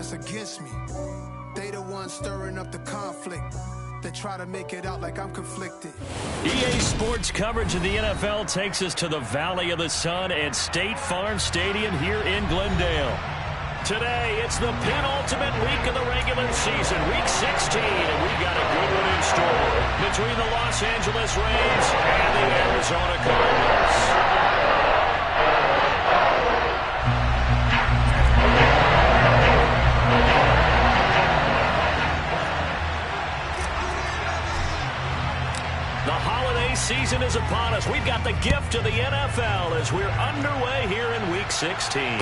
that's against me. They the ones stirring up the conflict. They try to make it out like I'm conflicted. EA Sports coverage of the NFL takes us to the Valley of the Sun and State Farm Stadium here in Glendale. Today, it's the penultimate week of the regular season, week 16, and we've got a good one in store between the Los Angeles Rams and the Arizona Cardinals. Season is upon us. We've got the gift of the NFL as we're underway here in Week 16.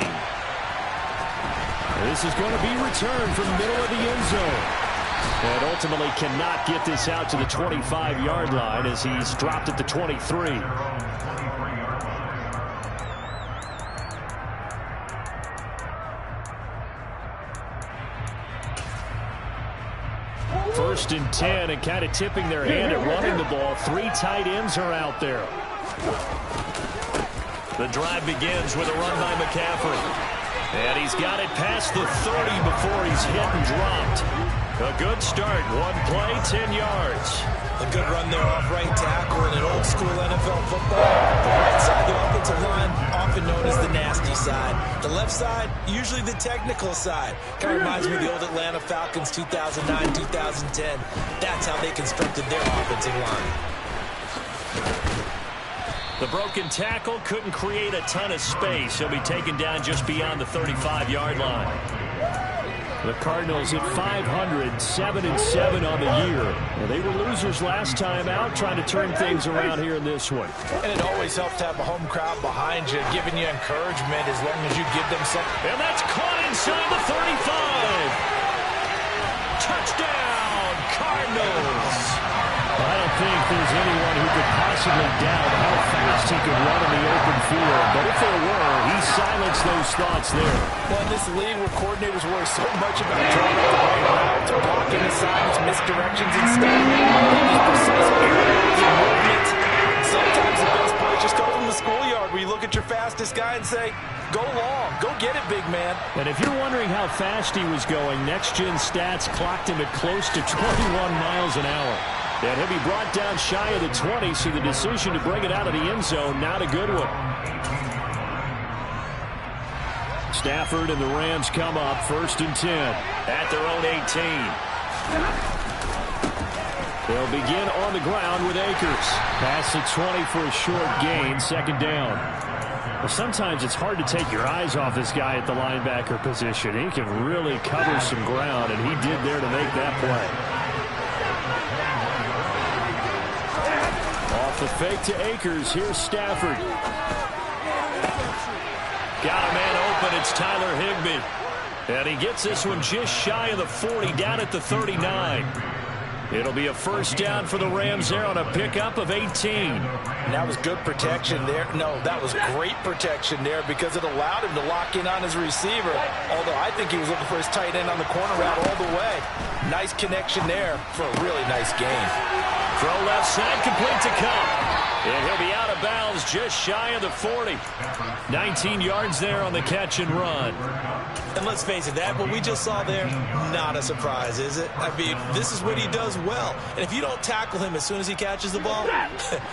This is going to be returned from the middle of the end zone. And ultimately cannot get this out to the 25-yard line as he's dropped at the 23. First and 10, and kind of tipping their hand at running the ball. 3 tight ends are out there. The drive begins with a run by McCaffrey. And he's got it past the 30 before he's hit and dropped. A good start. 1 play, 10 yards. A good run there off right tackle in an old-school NFL football. The right side of the offensive line, often known as the nasty side. The left side, usually the technical side. Kind of reminds me of the old Atlanta Falcons 2009, 2010. That's how they constructed their offensive line. The broken tackle couldn't create a ton of space. He'll be taken down just beyond the 35-yard line. The Cardinals at 500, 7-7 on the year. Well, they were losers last time out, trying to turn things around here in this one. And it always helps to have a home crowd behind you, giving you encouragement as long as you give them something. And that's caught inside the 35. Touchdown, Cardinals. I don't think there's anyone who could possibly doubt how fast he could run in the open field. But if there were, he silenced those thoughts there. Well, in this league where coordinators worry so much about drawing up the right routes, blocking assignments, misdirections, and stuff, these precise areas and movements. Sometimes the best plays just come from the schoolyard where you look at your fastest guy and say, go long, go get it, big man. And if you're wondering how fast he was going, Next Gen Stats clocked him at close to 21 miles an hour. And he'll be brought down shy of the 20, so the decision to bring it out of the end zone, not a good one. Stafford and the Rams come up, 1st and 10. At their own 18. They'll begin on the ground with Akers. Pass at 20 for a short gain, 2nd down. Well, sometimes it's hard to take your eyes off this guy at the linebacker position. He can really cover some ground, and he did there to make that play. The fake to Akers. Here's Stafford. Got a man open. It's Tyler Higbee. And he gets this one just shy of the 40, down at the 39. It'll be a 1st down for the Rams there on a pickup of 18. And that was good protection there. No, that was great protection there because it allowed him to lock in on his receiver. Although I think he was looking for his tight end on the corner route all the way. Nice connection there for a really nice game. Throw left side, complete to Kupp. And he'll be out of bounds just shy of the 40. 19 yards there on the catch and run. And let's face it, that what we just saw there, not a surprise, is it? I mean, this is what he does well. And if you don't tackle him as soon as he catches the ball,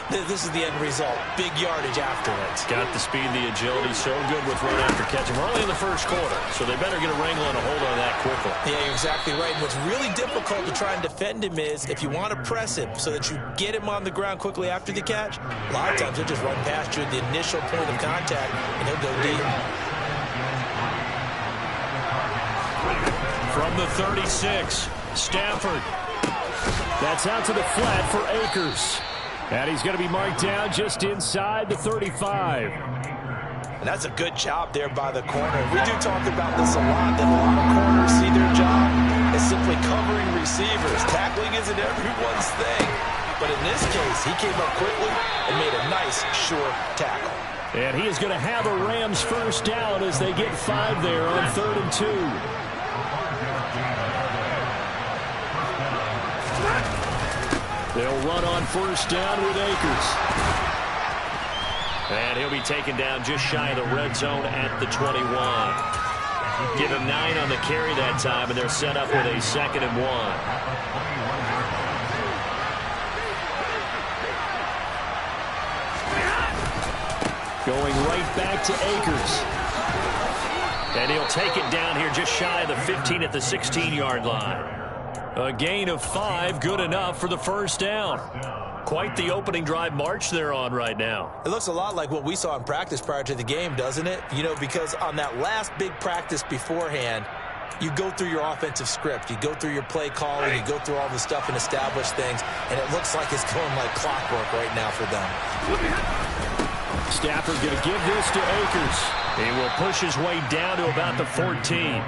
this is the end result. Big yardage afterwards. Got the speed, the agility, so good with run after catch. We're only in the 1st quarter, so they better get a wrangle and a hold on that quickly. Yeah, you're exactly right. And what's really difficult to try and defend him is if you want to press him so that you get him on the ground quickly after the catch, a lot of times he'll just run past you at the initial point of contact, and he'll go deep. From the 36, Stafford. That's out to the flat for Akers. And he's going to be marked down just inside the 35. And that's a good job there by the corner. We do talk about this a lot, that a lot of corners see their job as simply covering receivers. Tackling isn't everyone's thing. But in this case, he came up quickly and made a nice, short tackle. And he is going to have a Rams 1st down as they get 5 there on 3rd and 2. They'll run on 1st down with Akers. And he'll be taken down just shy of the red zone at the 21. Give him 9 on the carry that time, and they're set up with a 2nd and 1. Going right back to Akers. And he'll take it down here just shy of the 15 at the 16-yard line. A gain of 5, good enough for the first down. Quite the opening drive march they're on right now. It looks a lot like what we saw in practice prior to the game, doesn't it? You know, because on that last big practice beforehand, you go through your offensive script. You go through your play calling. You go through all the stuff and establish things. And it looks like it's going like clockwork right now for them. Stafford going to give this to Akers. He will push his way down to about the 14.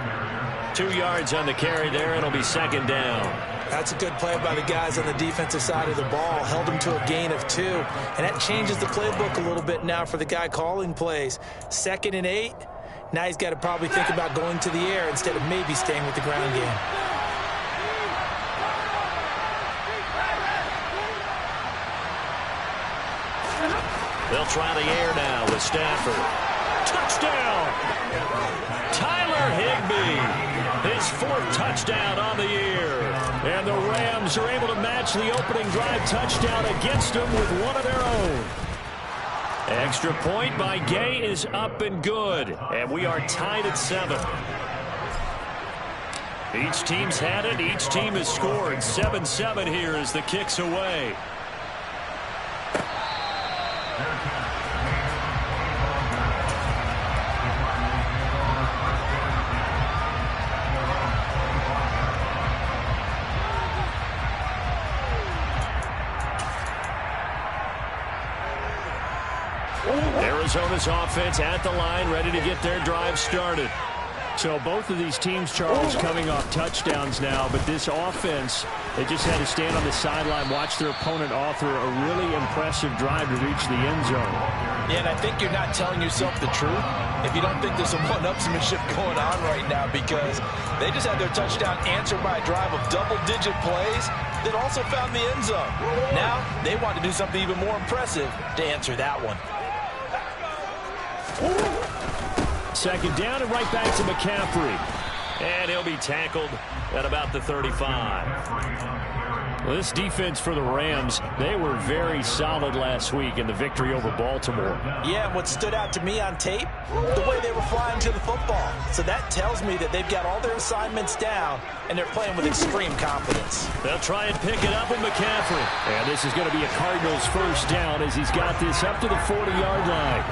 2 yards on the carry there. It'll be 2nd down. That's a good play by the guys on the defensive side of the ball. Held him to a gain of 2. And that changes the playbook a little bit now for the guy calling plays. 2nd and 8. Now he's got to probably think about going to the air instead of maybe staying with the ground game. They'll try the air now with Stafford. Touchdown! Tyler Higbee. His 4th touchdown on the year. And the Rams are able to match the opening drive touchdown against them with one of their own. Extra point by Gay is up and good. And we are tied at 7. Each team's had it. Each team has scored. 7-7 here as the kick's away. Arizona's offense at the line, ready to get their drive started. So both of these teams, Charles, coming off touchdowns now, but this offense, they just had to stand on the sideline, watch their opponent author a really impressive drive to reach the end zone. Yeah, and I think you're not telling yourself the truth if you don't think there's some one-upsmanship going on right now, because they just had their touchdown answered by a drive of double-digit plays that also found the end zone. Now they want to do something even more impressive to answer that one. 2nd down and right back to McCaffrey. And he'll be tackled at about the 35. Well, this defense for the Rams, they were very solid last week in the victory over Baltimore. Yeah, and what stood out to me on tape, the way they were flying to the football. So that tells me that they've got all their assignments down, and they're playing with extreme confidence. They'll try and pick it up with McCaffrey. And this is going to be a Cardinals first down as he's got this up to the 40-yard line.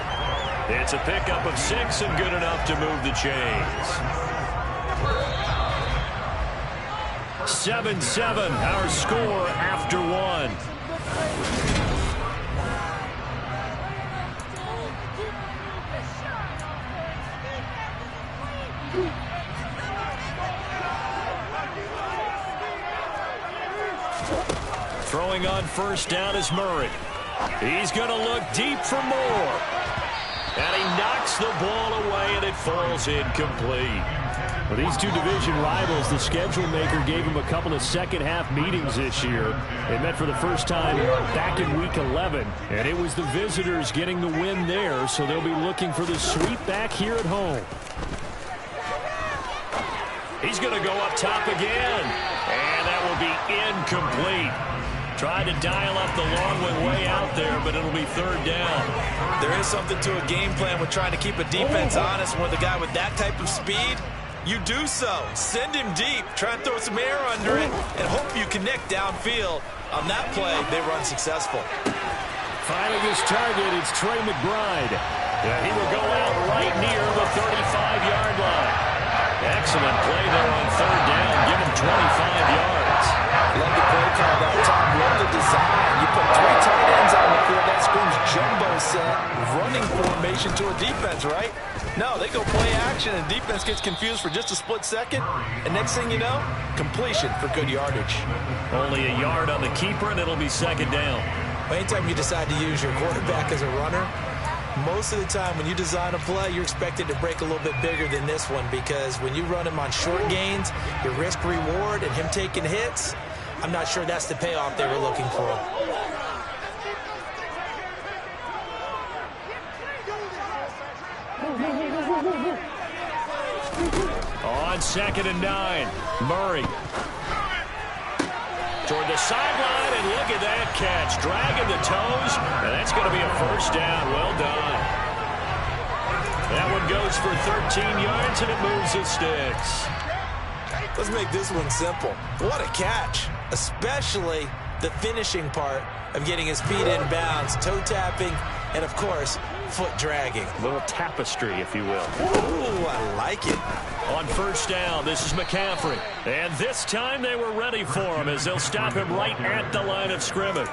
It's a pickup of 6 and good enough to move the chains. 7-7, our score after 1. Throwing on first down is Murray. He's going to look deep for more. And he knocks the ball away, and it falls incomplete. Well, these two division rivals, the schedule maker gave them a couple of second-half meetings this year. They met for the first time back in Week 11, and it was the visitors getting the win there, so they'll be looking for the sweep back here at home. He's going to go up top again, and that will be incomplete. Tried to dial up the long one way out there, but it'll be 3rd down. There is something to a game plan with trying to keep a defense honest. With a guy with that type of speed, you do so. Send him deep. Try and throw some air under it and hope you connect downfield. On that play, they were unsuccessful. Finding his target, it's Trey McBride. And he will go out right near the 35-yard line. Excellent play there on 3rd down. Give him 25 yards. Love the play call that time. Love the design. You put 3 tight ends on the field. That screams jumbo set, running formation to a defense, right? No, they go play action, and defense gets confused for just a split second. And next thing you know, completion for good yardage. Only a yard on the keeper, and it'll be 2nd down. Anytime you decide to use your quarterback as a runner, most of the time when you design a play, you're expected to break a little bit bigger than this one, because when you run him on short gains, your risk-reward and him taking hits, I'm not sure that's the payoff they were looking for. on 2nd and 9. Murray. Toward the sideline, and look at that catch. Dragging the toes, and that's going to be a first down. Well done. That one goes for 13 yards, and it moves the sticks. Let's make this one simple. What a catch, especially the finishing part of getting his feet in bounds, toe tapping, and, of course, foot dragging. A little tapestry, if you will. Ooh, I like it. On first down, this is McCaffrey. And this time they were ready for him as they'll stop him right at the line of scrimmage.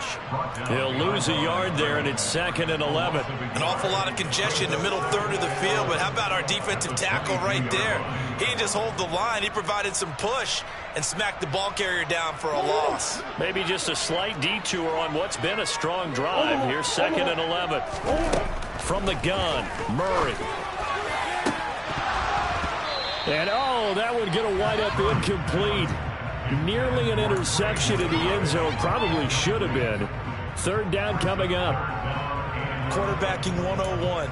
He'll lose a yard there, and it's 2nd and 11. An awful lot of congestion in the middle third of the field, but how about our defensive tackle right there? He didn't just hold the line. He provided some push and smacked the ball carrier down for a loss. Maybe just a slight detour on what's been a strong drive. Here's 2nd and 11. From the gun, Murray. And, oh, that would get a wide-up incomplete. Nearly an interception in the end zone. Probably should have been. 3rd down coming up. Quarterbacking 101.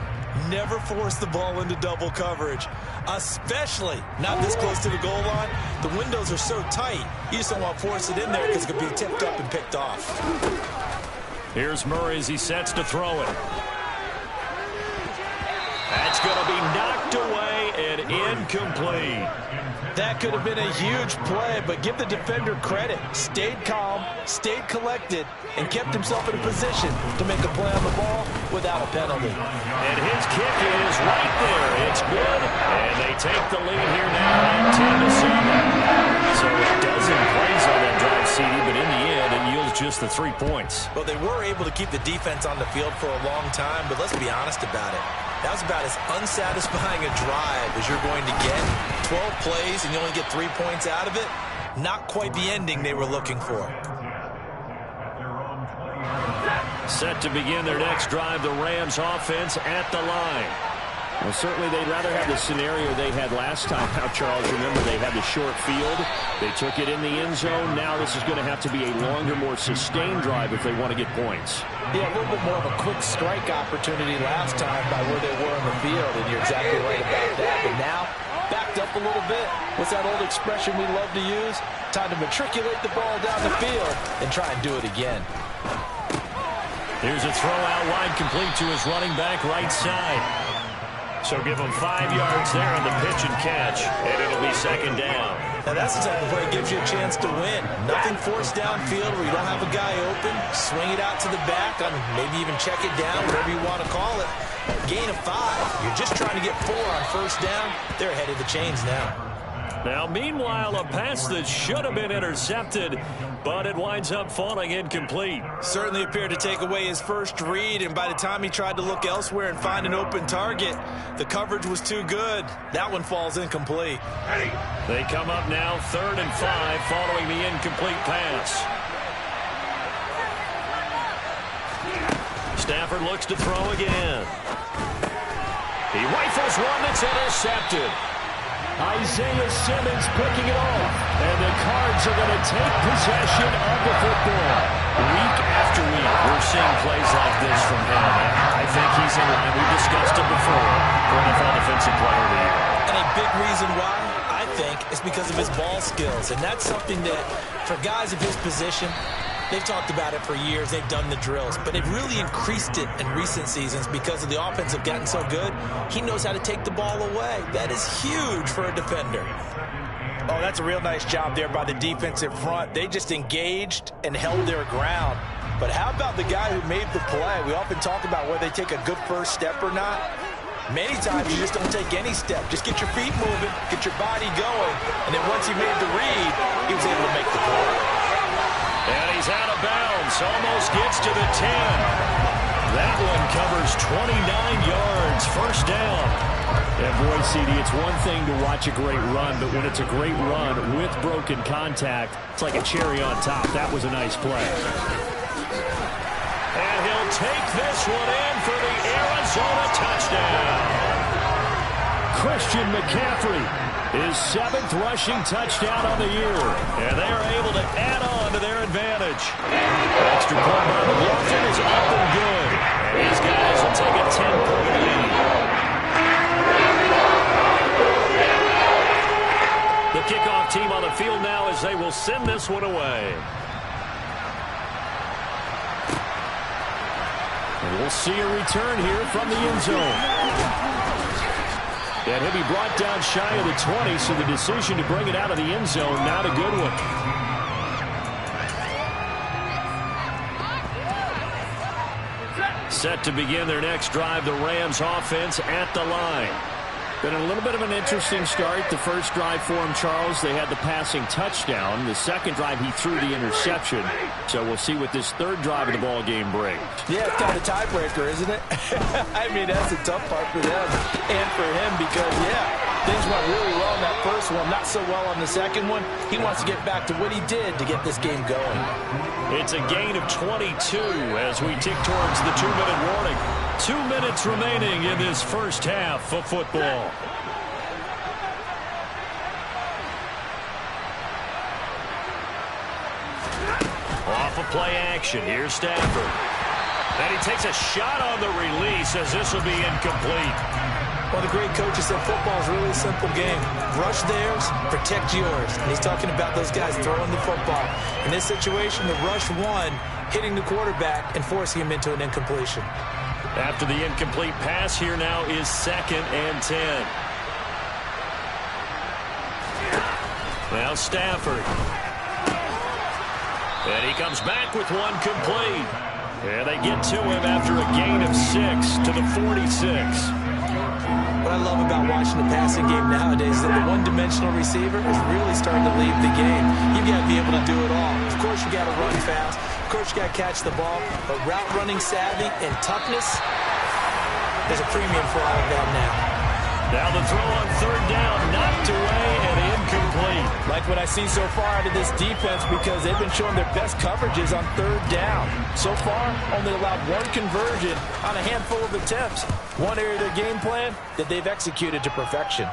Never force the ball into double coverage, especially not this close to the goal line. The windows are so tight, you just don't want to force it in there because it could be tipped up and picked off. Here's Murray as he sets to throw it. That's going to be knocked away and incomplete. That could have been a huge play, but give the defender credit. Stayed calm, stayed collected, and kept himself in a position to make a play on the ball without a penalty. And his kick is right there. It's good. And they take the lead here now at 10-7. So a dozen plays on that drive, CD, but in the end, it yields just the 3 points. Well, they were able to keep the defense on the field for a long time, but let's be honest about it. That was about as unsatisfying a drive as you're going to get. 12 plays and you only get 3 points out of it. Not quite the ending they were looking for. Set to begin their next drive, the Rams offense at the line. Well, certainly they'd rather have the scenario they had last time out, Charles. Remember, they had the short field. They took it in the end zone. Now this is going to have to be a longer, more sustained drive if they want to get points. Yeah, a little bit more of a quick strike opportunity last time by where they were in the field, and you're exactly right about that. But now, backed up a little bit. What's that old expression we love to use? Time to matriculate the ball down the field and try and do it again. Here's a throw out wide, complete to his running back right side. So give him 5 yards there on the pitch and catch, and it'll be 2nd down. Now that's the type of play that gives you a chance to win. Nothing forced downfield where you don't have a guy open. Swing it out to the back, maybe even check it down, whatever you want to call it. Gain of 5. You're just trying to get 4 on first down. They're ahead of the chains now. Now, meanwhile, a pass that should have been intercepted, but it winds up falling incomplete. Certainly appeared to take away his first read, and by the time he tried to look elsewhere and find an open target, the coverage was too good. That one falls incomplete. They come up now 3rd and 5 following the incomplete pass. Stafford looks to throw again. He rifles one that's intercepted. Isaiah Simmons picking it off. And the Cards are going to take possession of the football. Week after week, we're seeing plays like this from him. I think he's in line. We've discussed it before for NFL Defensive Player of the Year. And a big reason why, I think, is because of his ball skills. And that's something that, for guys of his position, they've talked about it for years. They've done the drills. But they've really increased it in recent seasons because of the offense have gotten so good. He knows how to take the ball away. That is huge for a defender. Oh, that's a real nice job there by the defensive front. They just engaged and held their ground. But how about the guy who made the play? We often talk about whether they take a good first step or not. Many times you just don't take any step. Just get your feet moving, get your body going, and then once he made the read, he was able to make the play. And he's out of bounds. Almost gets to the 10. That one covers 29 yards. First down. And boy, CD, it's one thing to watch a great run, but when it's a great run with broken contact, it's like a cherry on top. That was a nice play. And he'll take this one in for the Arizona touchdown. Christian McCaffrey, his 7th rushing touchdown on the year. And they are able to add on to their advantage. Extra point by McLaughlin is up and good. And these guys will take a 10-point lead. kickoff team on the field now as they will send this one away. And we'll see a return here from the end zone. And he'll be brought down shy of the 20, so the decision to bring it out of the end zone, not a good one. Set to begin their next drive, the Rams offense at the line. Been a little bit of an interesting start. The first drive for him, Charles, they had the passing touchdown. The second drive, he threw the interception. So we'll see what this third drive of the ball game brings. Yeah, it's kind of a tiebreaker, isn't it? I mean, that's a tough part for them and for him because, yeah, things went really well in that first one, not so well on the second one. He wants to get back to what he did to get this game going. It's a gain of 22 as we tick towards the 2-minute warning. 2 minutes remaining in this first half of football. Off of play action, here's Stafford. And he takes a shot on the release as this will be incomplete. Well, the great coaches said football is a really simple game. Rush theirs, protect yours. And he's talking about those guys throwing the football. In this situation, the rush one, hitting the quarterback and forcing him into an incompletion. After the incomplete pass, here now is 2nd and 10. Now Stafford. And he comes back with one complete. And they get to him after a gain of 6 to the 46. What I love about watching the passing game nowadays is that the one-dimensional receiver is really starting to leave the game. You've got to be able to do it all. Of course, you got to run fast. Of course, you got to catch the ball. But route running savvy and toughness, there's a premium for all of that now. Now the throw on 3rd down, knocked away and incomplete. Like what I see so far out of this defense because they've been showing their best coverages on 3rd down. So far, only allowed one conversion on a handful of attempts. One area of their game plan that they've executed to perfection.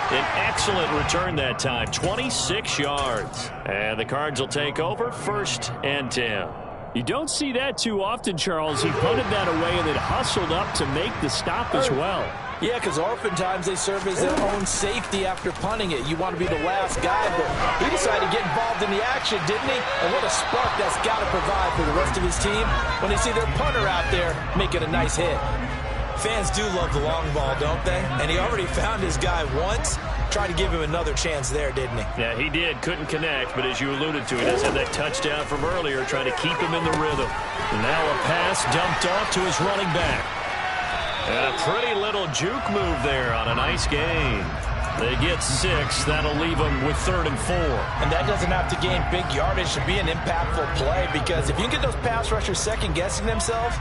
An excellent return that time, 26 yards. And the Cards will take over 1st and 10. You don't see that too often, Charles. He punted that away and then hustled up to make the stop as well. Yeah, because oftentimes they serve as their own safety after punting it. You want to be the last guy, but he decided to get involved in the action, didn't he? And what a spark that's got to provide for the rest of his team when they see their punter out there making a nice hit. Fans do love the long ball, don't they? And he already found his guy once. Tried to give him another chance there, didn't he? Yeah, he did. Couldn't connect, but as you alluded to, he does have that touchdown from earlier, trying to keep him in the rhythm. And now a pass dumped off to his running back. And a pretty little juke move there on a nice gain. They get 6. That'll leave them with 3rd and 4. And that doesn't have to gain big yardage to be an impactful play because if you can get those pass rushers second-guessing themselves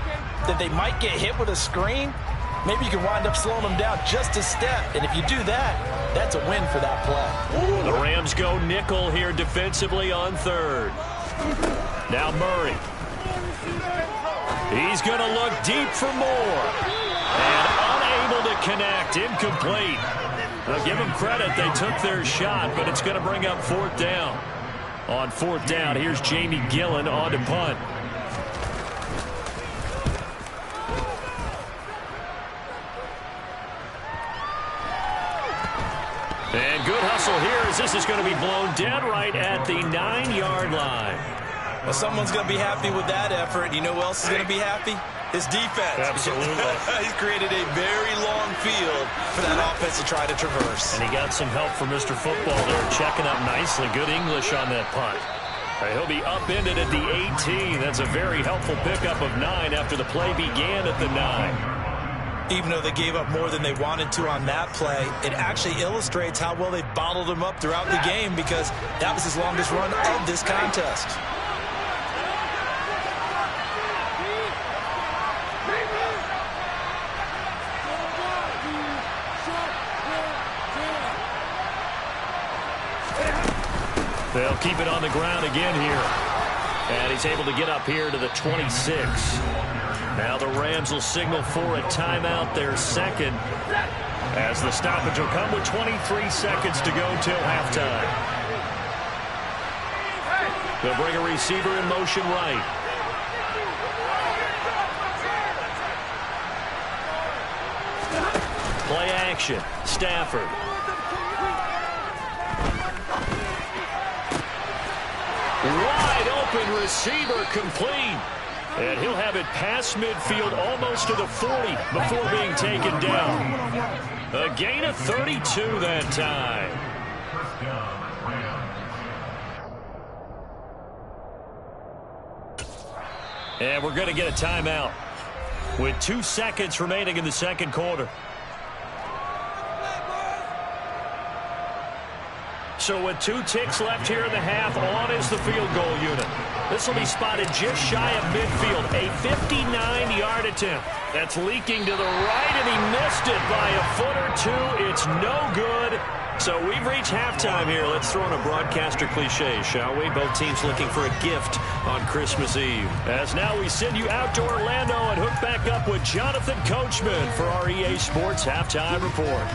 that they might get hit with a screen, maybe you can wind up slowing them down just a step. And if you do that, that's a win for that play. The Rams go nickel here defensively on 3rd. Now Murray. He's going to look deep for more. And unable to connect. Incomplete. Now give them credit. They took their shot, but it's going to bring up 4th down. On 4th down, here's Jamie Gillen on to punt. And good hustle here as this is going to be blown dead right at the 9-yard line. Well, someone's going to be happy with that effort. You know who else is going to be happy? His defense. Absolutely. He's created a very long field for that offense to try to traverse. And he got some help from Mr. Football there, checking up nicely. Good English on that punt. He'll be upended at the 18. That's a very helpful pickup of 9 after the play began at the 9. Even though they gave up more than they wanted to on that play, it actually illustrates how well they bottled him up throughout the game because that was his longest run of this contest. They'll keep it on the ground again here. And he's able to get up here to the 26. Now the Rams will signal for a timeout, their second, as the stoppage will come with 23 seconds to go till halftime. They'll bring a receiver in motion right. Play action. Stafford. Wide open receiver complete. And he'll have it past midfield almost to the 40 before being taken down. A gain of 32 that time. And we're going to get a timeout with 2 seconds remaining in the second quarter. So with 2 ticks left here in the half, on is the field goal unit. This will be spotted just shy of midfield. A 59-yard attempt. That's leaking to the right, and he missed it by a foot or 2. It's no good. So we've reached halftime here. Let's throw in a broadcaster cliche, shall we? Both teams looking for a gift on Christmas Eve. As now we send you out to Orlando and hook back up with Jonathan Coachman for our EA Sports Halftime Report.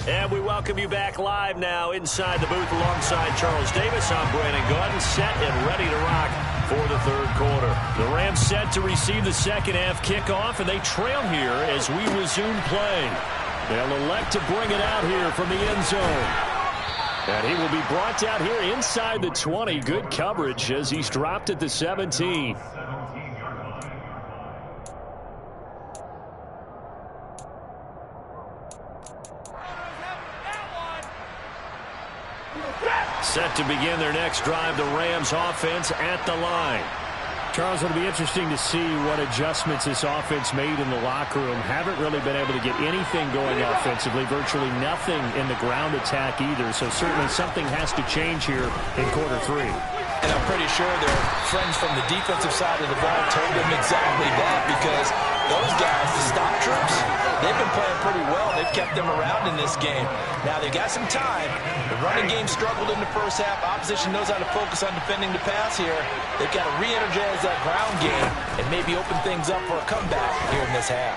And we welcome you back live now inside the booth alongside Charles Davis. I'm Brandon Gaudin, set and ready to rock for the third quarter. The Rams set to receive the second half kickoff, and they trail here as we resume play. They'll elect to bring it out here from the end zone. And he will be brought out here inside the 20. Good coverage as he's dropped at the 17. Set to begin their next drive, the Rams offense at the line. Charles, it'll be interesting to see what adjustments this offense made in the locker room. Haven't really been able to get anything going offensively, virtually nothing in the ground attack either. So certainly something has to change here in quarter 3. And I'm pretty sure their friends from the defensive side of the ball told them exactly that, because those guys, the stop troops, they've been playing pretty well. They've kept them around in this game. Now, they've got some time. The running game struggled in the first half. Opposition knows how to focus on defending the pass here. They've got to re-energize that ground game and maybe open things up for a comeback here in this half.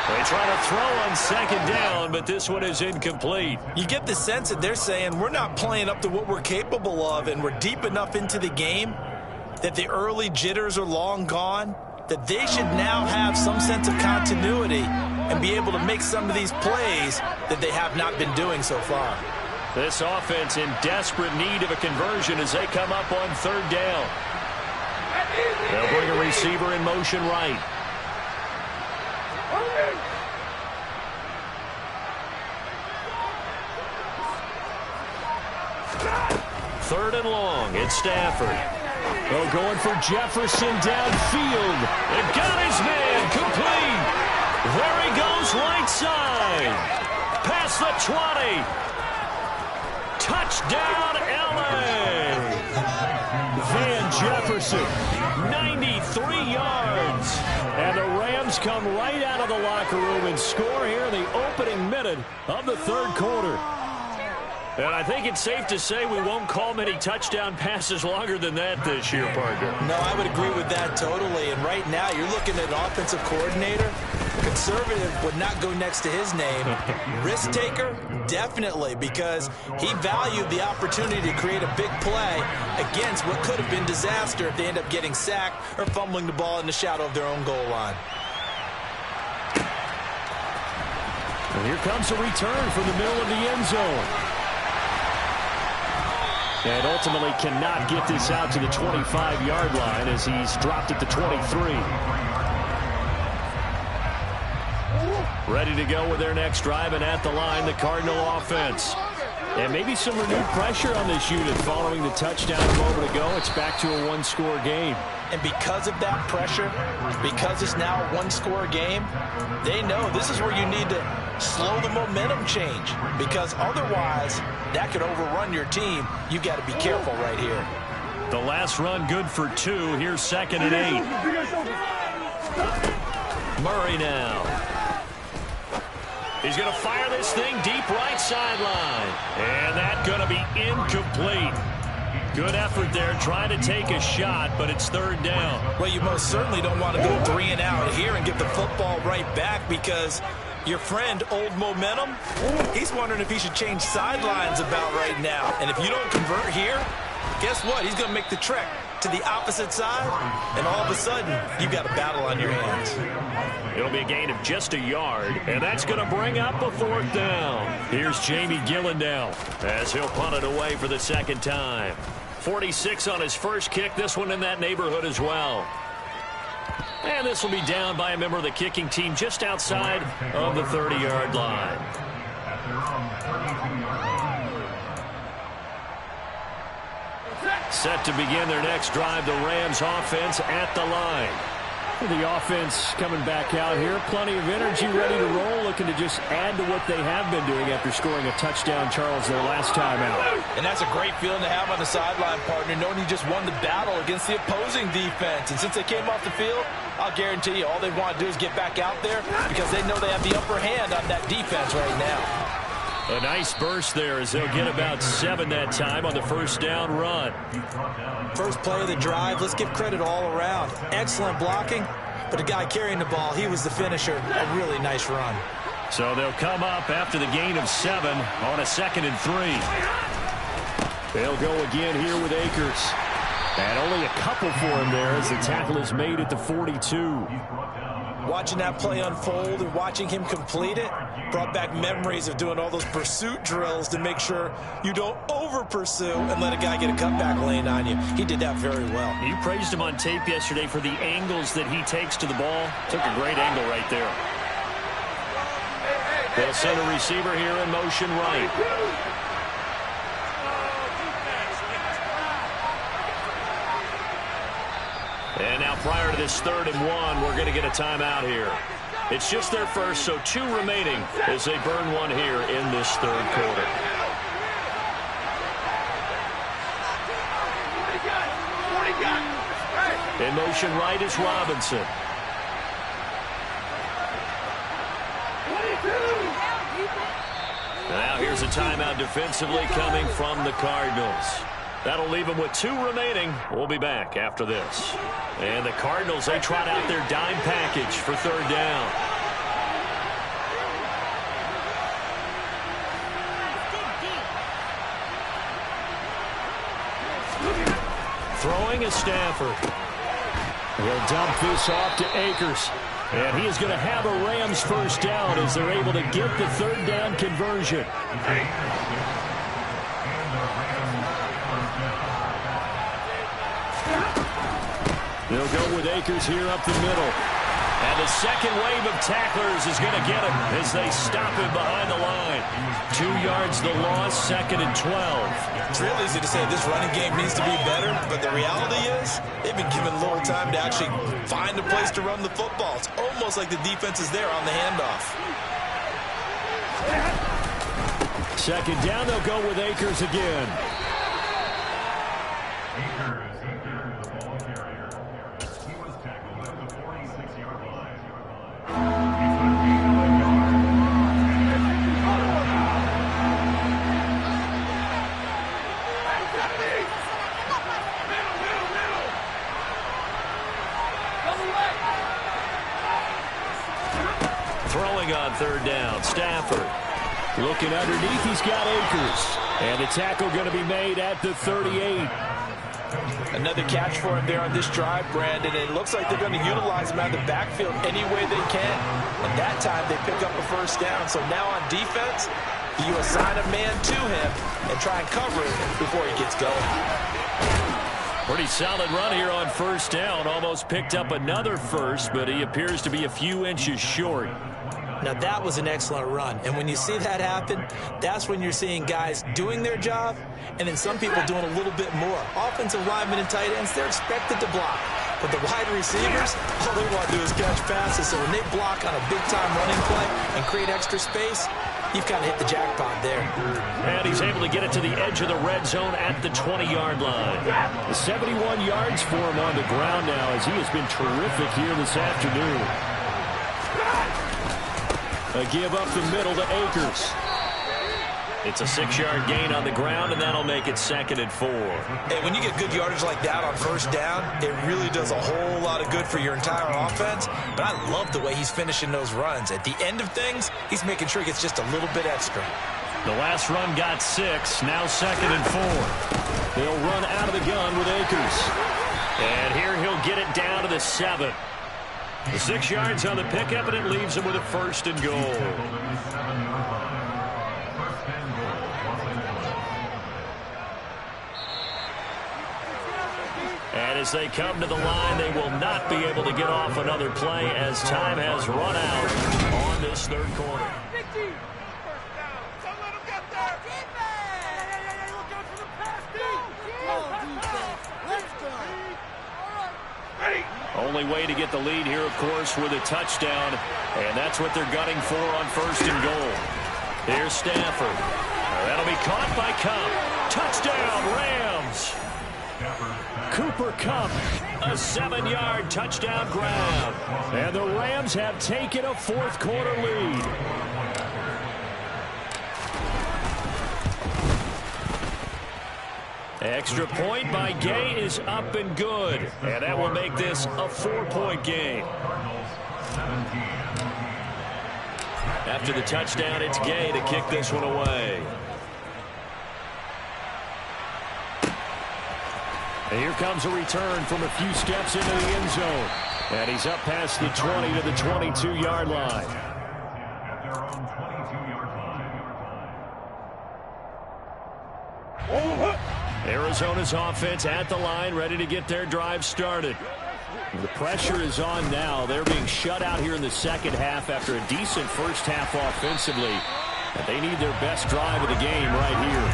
They try to throw on second down, but this one is incomplete. You get the sense that they're saying we're not playing up to what we're capable of, and we're deep enough into the game that the early jitters are long gone, that they should now have some sense of continuity and be able to make some of these plays that they have not been doing so far. This offense in desperate need of a conversion as they come up on third down. They'll bring a receiver in motion right. Third and long, it's Stafford. Oh, going for Jefferson downfield. They've got his man complete. There he goes right side. Past the 20. Touchdown, LA. Van Jefferson. 93 yards. And the Rams come right out of the locker room and score here in the opening minute of the third quarter. And I think it's safe to say we won't call many touchdown passes longer than that this year, Parker. No, I would agree with that totally. And right now, you're looking at an offensive coordinator. Conservative would not go next to his name. Risk taker, definitely, because he valued the opportunity to create a big play against what could have been disaster if they end up getting sacked or fumbling the ball in the shadow of their own goal line. And here comes a return from the middle of the end zone. And ultimately cannot get this out to the 25-yard line as he's dropped at the 23. Ready to go with their next drive, and at the line, the Cardinal offense. And maybe some renewed pressure on this unit following the touchdown a moment ago. It's back to a one-score game. And because of that pressure, because it's now a one-score game, they know this is where you need to slow the momentum change, because otherwise that could overrun your team. You've got to be careful right here. The last run good for 2. Here's 2nd and 8. Murray now. He's going to fire this thing deep right sideline. And that's going to be incomplete. Good effort there trying to take a shot, but it's third down. Well, you most certainly don't want to go 3 and out here and get the football right back, because your friend, Old Momentum, he's wondering if he should change sidelines about right now. And if you don't convert here, guess what? He's going to make the trek to the opposite side, and all of a sudden, you've got a battle on your hands. It'll be a gain of just a yard, and that's going to bring up a 4th down. Here's Jamie Gillandale as he'll punt it away for the 2nd time. 46 on his first kick, this one in that neighborhood as well. And this will be down by a member of the kicking team just outside of the 30-yard line. Set to begin their next drive, the Rams offense at the line. The offense coming back out here. Plenty of energy, ready to roll, looking to just add to what they have been doing after scoring a touchdown, Charles, their last time out. And that's a great feeling to have on the sideline, partner, knowing you just won the battle against the opposing defense. And since they came off the field, I'll guarantee you all they want to do is get back out there because they know they have the upper hand on that defense right now. A nice burst there as they'll get about 7 that time on the 1st down run. First play of the drive, let's give credit all around. Excellent blocking, but the guy carrying the ball, he was the finisher. A really nice run. So they'll come up after the gain of 7 on a 2nd and 3. They'll go again here with Akers. And only a couple for him there as the tackle is made at the 42. Watching that play unfold and watching him complete it brought back memories of doing all those pursuit drills to make sure you don't over-pursue and let a guy get a cutback lane on you. He did that very well. You praised him on tape yesterday for the angles that he takes to the ball. Took a great angle right there. They'll send a receiver here in motion right. And now prior to this 3rd and 1, we're going to get a timeout here. It's just their first, so 2 remaining as they burn one here in this 3rd quarter. In motion right is Robinson. Now here's a timeout defensively coming from the Cardinals. That'll leave them with 2 remaining. We'll be back after this. And the Cardinals, they trot out their dime package for 3rd down. Throwing is Stafford. He'll dump this off to Akers. And he is going to have a Rams 1st down as they're able to get the 3rd down conversion. They'll go with Akers here up the middle. And the second wave of tacklers is going to get him as they stop him behind the line. 2 yards the loss, 2nd and 12. It's real easy to say this running game needs to be better, but the reality is they've been given little time to actually find a place to run the football. It's almost like the defense is there on the handoff. 2nd down, they'll go with Akers again. Throwing on 3rd down, Stafford. Looking underneath, he's got Akers. And the tackle going to be made at the 38. Another catch for him there on this drive, Brandon. And it looks like they're going to utilize him out of the backfield any way they can. And that time they pick up a 1st down. So now on defense, you assign a man to him and try and cover it before he gets going. Pretty solid run here on 1st down. Almost picked up another first, but he appears to be a few inches short. Now, that was an excellent run. And when you see that happen, that's when you're seeing guys doing their job and then some people doing a little bit more. Offensive linemen and tight ends, they're expected to block. But the wide receivers, all they want to do is catch passes. So when they block on a big-time running play and create extra space, you've kind of hit the jackpot there. And he's able to get it to the edge of the red zone at the 20-yard line. 71 yards for him on the ground now as he has been terrific here this afternoon. A give up the middle to Akers. It's a 6-yard gain on the ground, and that'll make it 2nd and 4. Hey, when you get good yardage like that on 1st down, it really does a whole lot of good for your entire offense. But I love the way he's finishing those runs. At the end of things, he's making sure he gets just a little bit extra. The last run got 6, now 2nd and 4. They'll run out of the gun with Akers. And here he'll get it down to the 7. The 6 yards on the pickup, and it leaves him with a 1st and goal. And as they come to the line, they will not be able to get off another play as time has run out on this 3rd quarter. Only way to get the lead here, of course, with a touchdown, and that's what they're gunning for on 1st and goal. Here's Stafford. That'll be caught by Kupp. Touchdown, Rams! Cooper Kupp, a 7-yard touchdown grab. And the Rams have taken a 4th quarter lead. Extra point by Gay is up and good. And that will make this a 4-point game. After the touchdown, it's Gay to kick this one away. And here comes a return from a few steps into the end zone. And he's up past the 20 to the 22-yard line. Arizona's offense at the line, ready to get their drive started. The pressure is on now. They're being shut out here in the 2nd half after a decent 1st half offensively. And they need their best drive of the game right here.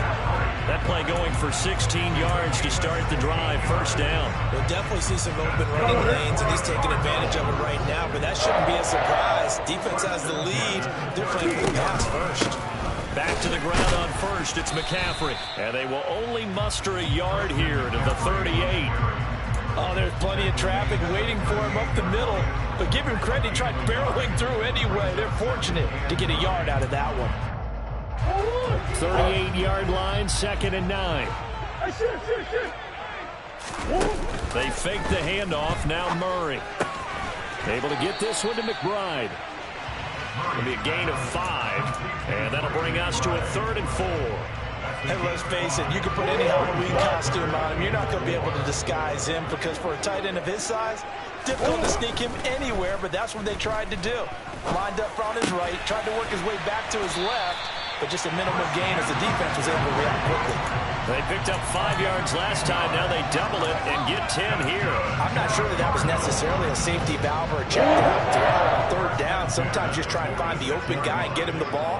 That play going for 16 yards to start the drive. 1st down. We'll definitely see some open running lanes, and he's taking advantage of it right now, but that shouldn't be a surprise. Defense has the lead. They're playing for the pass first. Back to the ground on 1st. It's McCaffrey. And they will only muster a yard here to the 38. Oh, there's plenty of traffic waiting for him up the middle. But give him credit, he tried barreling through anyway. They're fortunate to get a yard out of that one. 38-yard line, 2nd and 9. They fake the handoff. Now Murray. Able to get this one to McBride. It'll be a gain of 5. And that'll bring us to a 3rd and 4. And let's face it, you can put any Halloween costume on him. You're not going to be able to disguise him because for a tight end of his size, difficult to sneak him anywhere, but that's what they tried to do. Lined up on his right, tried to work his way back to his left, but just a minimum gain as the defense was able to react quickly. They picked up 5 yards last time. Now they double it and get 10 here. I'm not sure that was necessarily a safety valve or a check down throw on 3rd down. Sometimes just try and find the open guy and get him the ball.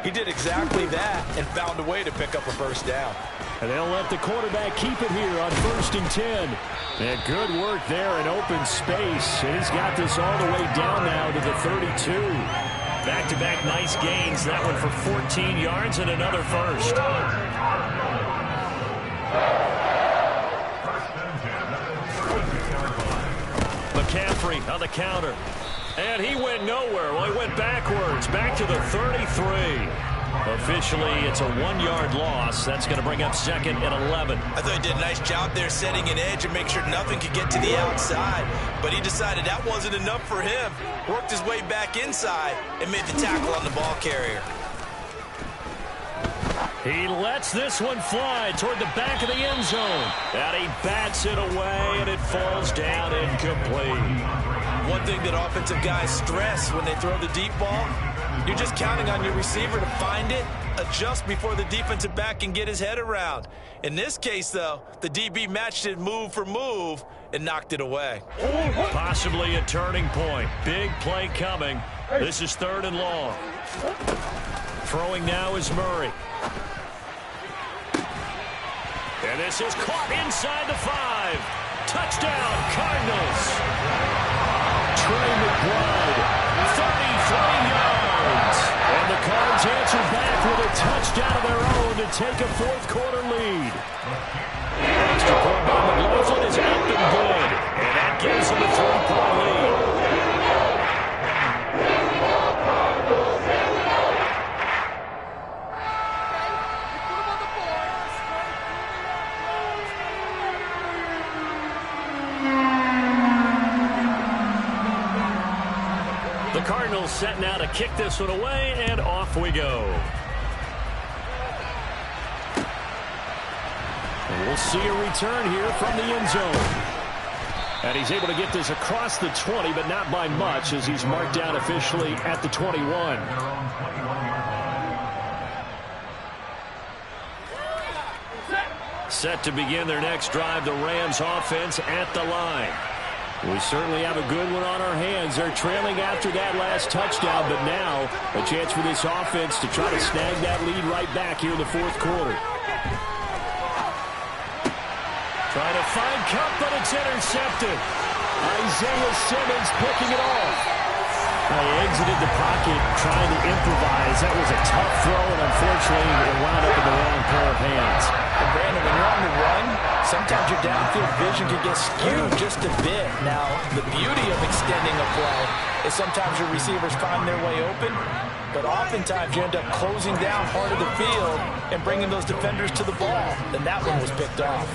He did exactly that and found a way to pick up a 1st down. And they'll let the quarterback keep it here on 1st and 10. And good work there in open space. And he's got this all the way down now to the 32. Back-to-back nice gains. That one for 14 yards and another 1st. McCaffrey on the counter. And he went nowhere. Well, he went backwards. Back to the 33. Officially, it's a 1-yard loss. That's going to bring up 2nd and 11. I thought he did a nice job there setting an edge and make sure nothing could get to the outside. But he decided that wasn't enough for him. Worked his way back inside and made the tackle on the ball carrier. He lets this one fly toward the back of the end zone. And he bats it away, and it falls down incomplete. One thing that offensive guys stress when they throw the deep ball, you're just counting on your receiver to find it, adjust before the defensive back can get his head around. In this case, though, the DB matched it move for move and knocked it away. Possibly a turning point. Big play coming. This is 3rd and long. Throwing now is Murray. And this is caught inside the 5. Touchdown, Cardinals. Trey McBride, 33 yards. And the Cards answer back with a touchdown of their own to take a 4th quarter lead. Extra point by McLaughlin is up and good. And that gives them a 3-point lead. The Cardinals set now to kick this one away, and off we go. And we'll see a return here from the end zone. And he's able to get this across the 20, but not by much, as he's marked down officially at the 21. Set to begin their next drive, the Rams offense at the line. We certainly have a good one on our hands. They're trailing after that last touchdown, but now a chance for this offense to try to snag that lead right back here in the fourth quarter. Trying to find Kupp, but it's intercepted. Isaiah Simmons picking it off. He exited the pocket trying to improvise. That was a tough throw, and unfortunately it wound up in the wrong pair of hands. And Brandon, when you're on the run, sometimes your downfield vision can get skewed just a bit. Now, the beauty of extending a play is sometimes your receivers find their way open, but oftentimes you end up closing down part of the field and bringing those defenders to the ball. And that one was picked off.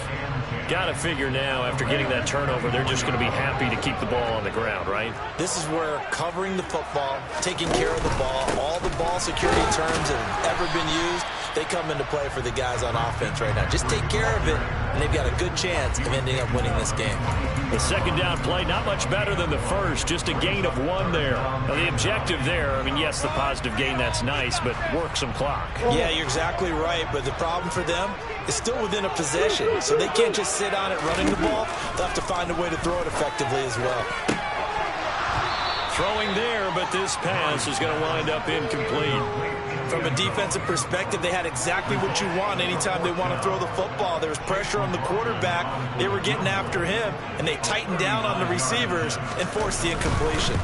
Got to figure now, after getting that turnover, they're just going to be happy to keep the ball on the ground, right? This is where covering the football, taking care of the ball, all the ball security terms that have ever been used, they come into play for the guys on offense right now. Just take care of it, and they've got a good chance of ending up winning this game. The second down play, not much better than the first, just a gain of 1 there. Now, the objective there, I mean, yes, the positive gain, that's nice, but work some clock. Yeah, you're exactly right, but the problem for them is still within a possession, so they can't just sit on it running the ball. They'll have to find a way to throw it effectively as well. Throwing there, but this pass is going to wind up incomplete. From a defensive perspective, they had exactly what you want anytime they want to throw the football. There was pressure on the quarterback. They were getting after him, and they tightened down on the receivers and forced the incompletion.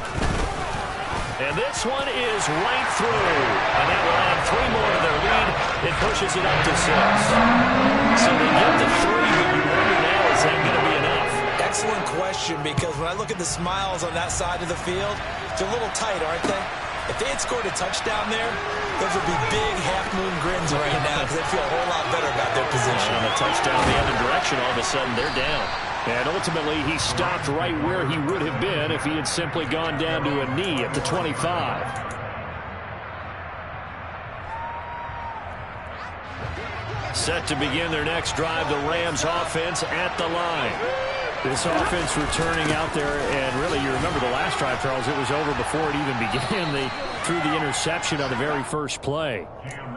And this one is right through. And that will add 3 more to their lead. It pushes it up to 6. So they get to 3, but you wonder now, is that going to be enough? Excellent question, because when I look at the smiles on that side of the field, they're a little tight, aren't they? If they had scored a touchdown there, those would be big half-moon grins right now because they feel a whole lot better about their position. And a touchdown the other direction, all of a sudden they're down. And ultimately, he stopped right where he would have been if he had simply gone down to a knee at the 25. Set to begin their next drive, the Rams offense at the line. This offense returning out there, and really, you remember the last drive, Charles, it was over before it even began. They threw the interception on the very first play.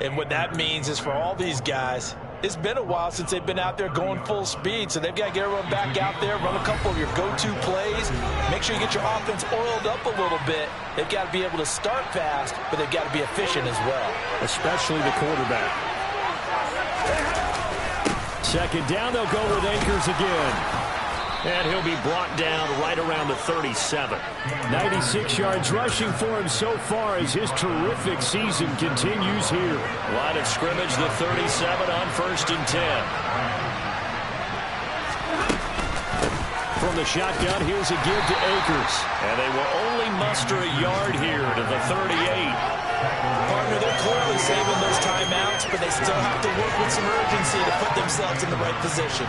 And what that means is for all these guys, it's been a while since they've been out there going full speed, so they've got to get everyone back out there, run a couple of your go-to plays, make sure you get your offense oiled up a little bit. They've got to be able to start fast, but they've got to be efficient as well. Especially the quarterback. Second down, they'll go with Akers again. And he'll be brought down right around the 37. 96 yards rushing for him so far as his terrific season continues here. Line of scrimmage, the 37 on 1st and 10. From the shotgun, here's a give to Akers. And they will only muster a yard here to the 38. Partner, they're clearly saving those timeouts, but they still have to work with some urgency to put themselves in the right position.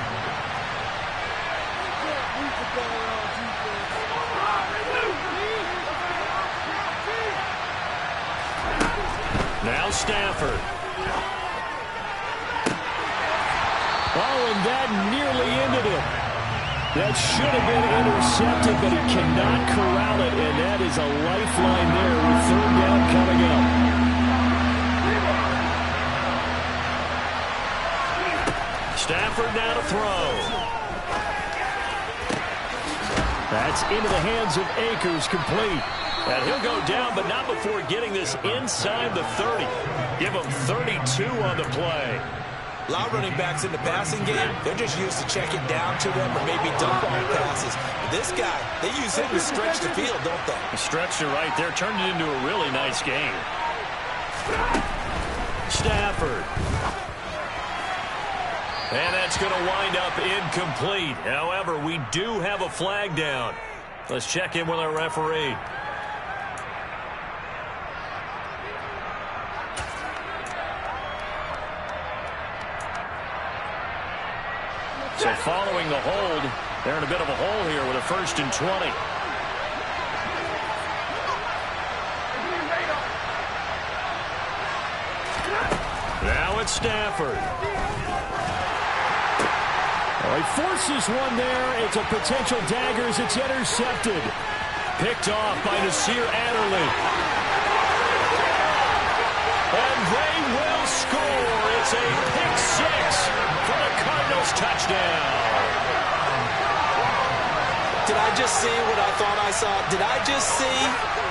Now Stafford. Oh, and that nearly ended it. That should have been intercepted, but he cannot corral it, and that is a lifeline there with 3rd down coming up. Stafford now to throw. That's into the hands of Akers, complete. And he'll go down, but not before getting this inside the 30. Give him 32 on the play. A lot of running backs in the passing game, they're just used to check it down to them or maybe dump off passes. This guy, they use him to stretch the field, don't they? He stretched it right there, turned it into a really nice game. Stafford. And that's going to wind up incomplete. However, we do have a flag down. Let's check in with our referee. So following the hold, they're in a bit of a hole here with a 1st and 20. Now it's Stafford. Well, he forces one there. It's a potential dagger as it's intercepted. Picked off by Nasir Adderley. And they will score. It's a pick six for the Cardinals touchdown. Did I just see what I thought I saw? Did I just see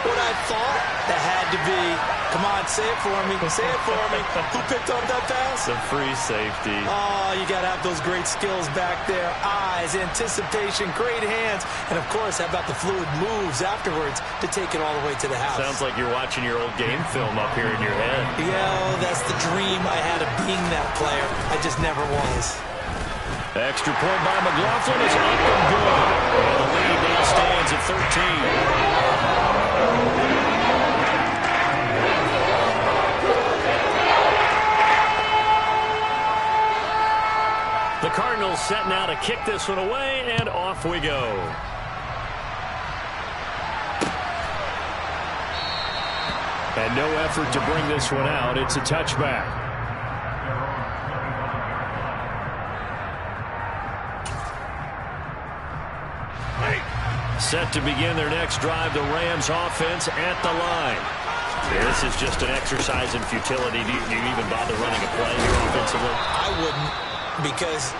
what I thought? That had to be. Come on, say it for me. Say it for me. Who picked up that pass? The free safety. Oh, you got to have those great skills back there. Eyes, anticipation, great hands. And, of course, how about the fluid moves afterwards to take it all the way to the house? Sounds like you're watching your old game film up here in your head. Yeah, that's the dream I had of being that player. I just never was. Extra point by McLaughlin is up and good. And the lead now stands at 13. The Cardinals set now to kick this one away, and off we go. And no effort to bring this one out. It's a touchback. Set to begin their next drive, the Rams offense at the line. This is just an exercise in futility. Do you even bother running a play here offensively? I wouldn't, because